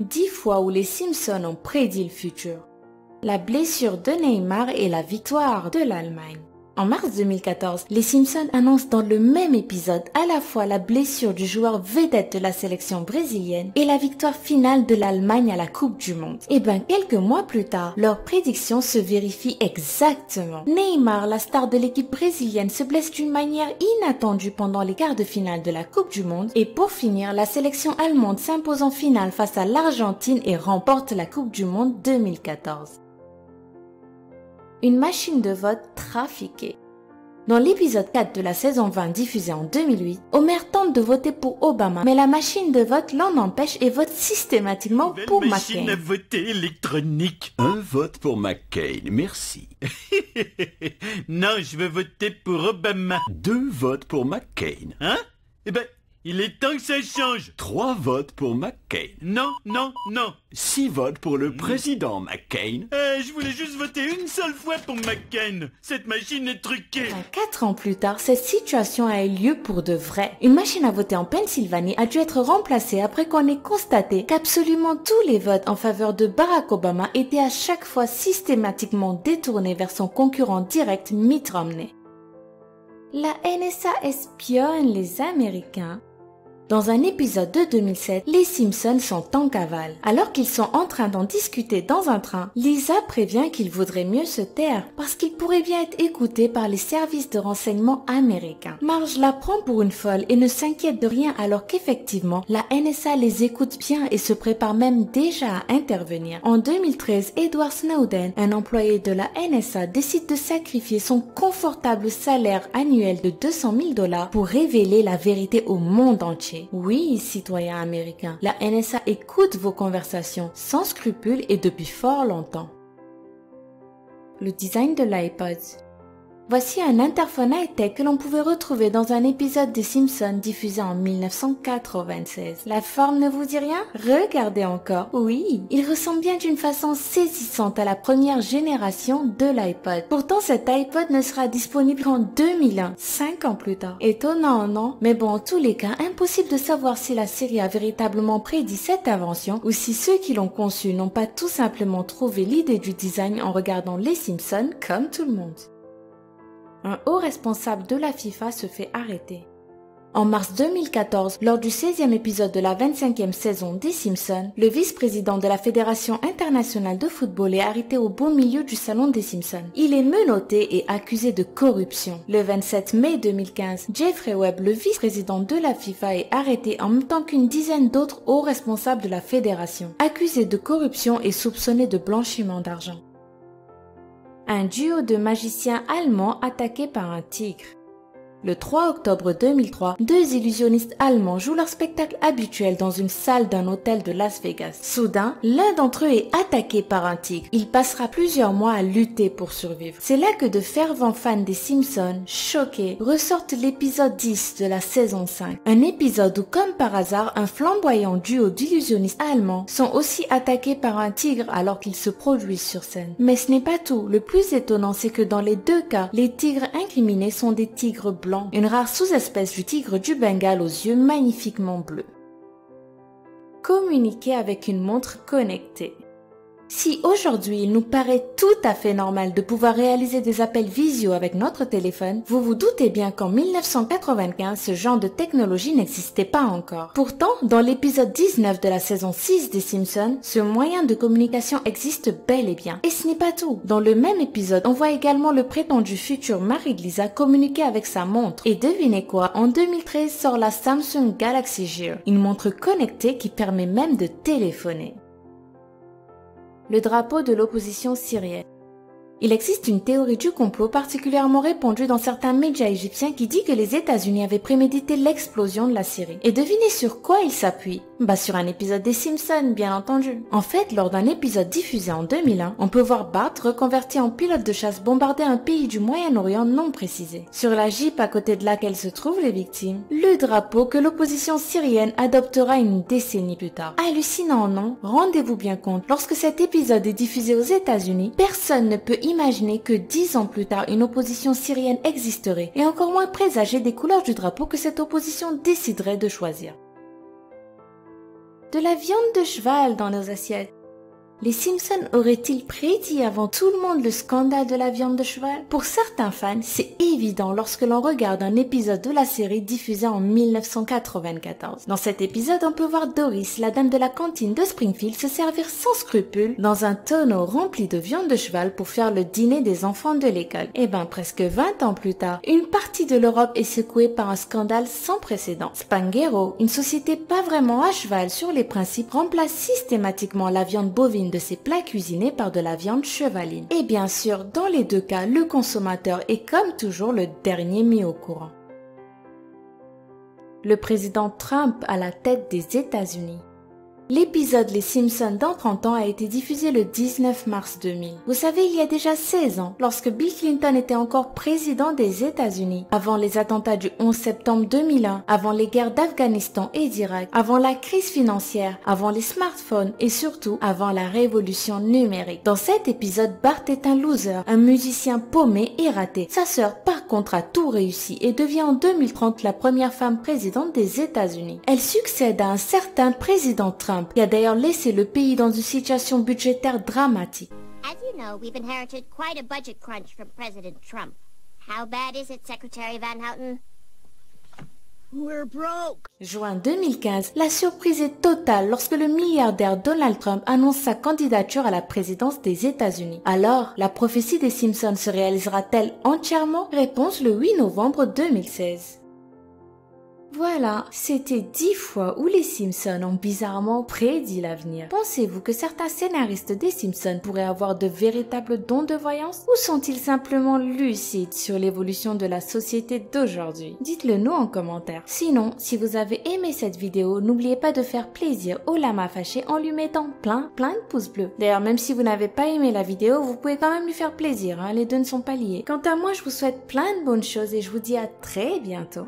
10 fois où les Simpsons ont prédit le futur. La blessure de Neymar et la victoire de l'Allemagne. En mars 2014, les Simpsons annoncent dans le même épisode à la fois la blessure du joueur vedette de la sélection brésilienne et la victoire finale de l'Allemagne à la Coupe du Monde. Et quelques mois plus tard, leurs prédictions se vérifient exactement. Neymar, la star de l'équipe brésilienne, se blesse d'une manière inattendue pendant les quarts de finale de la Coupe du Monde. Et pour finir, la sélection allemande s'impose en finale face à l'Argentine et remporte la Coupe du Monde 2014. Une machine de vote trafiquée. Dans l'épisode 4 de la saison 20 diffusée en 2008, Homer tente de voter pour Obama, mais la machine de vote l'en empêche et vote systématiquement pour McCain. Machine à voter électronique. Un vote pour McCain, merci. Non, je veux voter pour Obama. 2 votes pour McCain. Hein? Eh ben, il est temps que ça change. 3 votes pour McCain. Non, non, non. 6 votes pour le président McCain. Je voulais juste voter une seule fois pour McCain. Cette machine est truquée. 4 ans plus tard, cette situation a eu lieu pour de vrai. Une machine à voter en Pennsylvanie a dû être remplacée après qu'on ait constaté qu'absolument tous les votes en faveur de Barack Obama étaient à chaque fois systématiquement détournés vers son concurrent direct Mitt Romney. La NSA espionne les Américains. Dans un épisode de 2007, les Simpsons sont en cavale. Alors qu'ils sont en train d'en discuter dans un train, Lisa prévient qu'il vaudrait mieux se taire parce qu'ils pourraient bien être écoutés par les services de renseignement américains. Marge la prend pour une folle et ne s'inquiète de rien alors qu'effectivement, la NSA les écoute bien et se prépare même déjà à intervenir. En 2013, Edward Snowden, un employé de la NSA, décide de sacrifier son confortable salaire annuel de $200 000 pour révéler la vérité au monde entier. Oui, citoyens américains, la NSA écoute vos conversations sans scrupules et depuis fort longtemps. Le design de l'iPod. Voici un interphone high-tech que l'on pouvait retrouver dans un épisode des Simpsons diffusé en 1996. La forme ne vous dit rien? Regardez encore. Oui, il ressemble bien d'une façon saisissante à la première génération de l'iPod. Pourtant, cet iPod ne sera disponible qu'en 2001, 5 ans plus tard. Étonnant, non? Mais bon, en tous les cas, impossible de savoir si la série a véritablement prédit cette invention ou si ceux qui l'ont conçue n'ont pas tout simplement trouvé l'idée du design en regardant les Simpsons comme tout le monde. Un haut responsable de la FIFA se fait arrêter. En mars 2014, lors du 16e épisode de la 25e saison des Simpsons, le vice-président de la Fédération internationale de football est arrêté au beau milieu du salon des Simpsons. Il est menotté et accusé de corruption. Le 27 mai 2015, Jeffrey Webb, le vice-président de la FIFA, est arrêté en même temps qu'une dizaine d'autres hauts responsables de la fédération, accusés de corruption et soupçonnés de blanchiment d'argent. Un duo de magiciens allemands attaqué par un tigre. Le 3 octobre 2003, 2 illusionnistes allemands jouent leur spectacle habituel dans une salle d'un hôtel de Las Vegas. Soudain, l'un d'entre eux est attaqué par un tigre. Il passera plusieurs mois à lutter pour survivre. C'est là que de fervents fans des Simpsons, choqués, ressortent l'épisode 10 de la saison 5. Un épisode où, comme par hasard, un flamboyant duo d'illusionnistes allemands sont aussi attaqués par un tigre alors qu'ils se produisent sur scène. Mais ce n'est pas tout. Le plus étonnant, c'est que dans les 2 cas, les tigres incriminés sont des tigres blancs. Une rare sous-espèce du tigre du Bengale aux yeux magnifiquement bleus. Communiquer avec une montre connectée. Si aujourd'hui il nous paraît tout à fait normal de pouvoir réaliser des appels visio avec notre téléphone, vous vous doutez bien qu'en 1995, ce genre de technologie n'existait pas encore. Pourtant, dans l'épisode 19 de la saison 6 des Simpsons, ce moyen de communication existe bel et bien. Et ce n'est pas tout. Dans le même épisode, on voit également le prétendu futur mari de Lisa communiquer avec sa montre. Et devinez quoi, en 2013 sort la Samsung Galaxy Gear, une montre connectée qui permet même de téléphoner. Le drapeau de l'opposition syrienne. Il existe une théorie du complot particulièrement répandue dans certains médias égyptiens qui dit que les États-Unis avaient prémédité l'explosion de la Syrie. Et devinez sur quoi il s'appuie? Sur un épisode des Simpsons, bien entendu. En fait, lors d'un épisode diffusé en 2001, on peut voir Bart reconverti en pilote de chasse bombarder un pays du Moyen-Orient non précisé. Sur la Jeep à côté de laquelle se trouvent les victimes, le drapeau que l'opposition syrienne adoptera une décennie plus tard. Hallucinant, non? Rendez-vous bien compte, lorsque cet épisode est diffusé aux États-Unis, personne ne peut imaginer que 10 ans plus tard, une opposition syrienne existerait, et encore moins présager des couleurs du drapeau que cette opposition déciderait de choisir. de la viande de cheval dans nos assiettes. Les Simpsons auraient-ils prédit avant tout le monde le scandale de la viande de cheval? Pour certains fans, c'est évident lorsque l'on regarde un épisode de la série diffusé en 1994. Dans cet épisode, on peut voir Doris, la dame de la cantine de Springfield, se servir sans scrupule dans un tonneau rempli de viande de cheval pour faire le dîner des enfants de l'école. Et ben, presque 20 ans plus tard, une partie de l'Europe est secouée par un scandale sans précédent. Spanghero, une société pas vraiment à cheval sur les principes, remplace systématiquement la viande bovine de ses plats cuisinés par de la viande chevaline. Et bien sûr, dans les deux cas, le consommateur est comme toujours le dernier mis au courant. Le président Trump à la tête des États-Unis. L'épisode Les Simpsons dans 30 ans a été diffusé le 19 mars 2000. Vous savez, il y a déjà 16 ans, lorsque Bill Clinton était encore président des États-Unis, avant les attentats du 11 septembre 2001, avant les guerres d'Afghanistan et d'Irak, avant la crise financière, avant les smartphones et surtout avant la révolution numérique. Dans cet épisode, Bart est un loser, un musicien paumé et raté. Sa sœur, par contre, a tout réussi et devient en 2030 la première femme présidente des États-Unis. Elle succède à un certain président Trump, qui a d'ailleurs laissé le pays dans une situation budgétaire dramatique. As you know, we've inherited quite a budget crunch from President Trump. How bad is it, Secretary Van Houten? We're broke. Juin 2015, la surprise est totale lorsque le milliardaire Donald Trump annonce sa candidature à la présidence des États-Unis. Alors, la prophétie des Simpsons se réalisera-t-elle entièrement? Réponse le 8 novembre 2016. Voilà, c'était 10 fois où les Simpsons ont bizarrement prédit l'avenir. Pensez-vous que certains scénaristes des Simpsons pourraient avoir de véritables dons de voyance ou sont-ils simplement lucides sur l'évolution de la société d'aujourd'hui? Dites-le nous en commentaire. Sinon, si vous avez aimé cette vidéo, n'oubliez pas de faire plaisir au lama fâché en lui mettant plein de pouces bleus. D'ailleurs, même si vous n'avez pas aimé la vidéo, vous pouvez quand même lui faire plaisir, hein, les deux ne sont pas liés. Quant à moi, je vous souhaite plein de bonnes choses et je vous dis à très bientôt.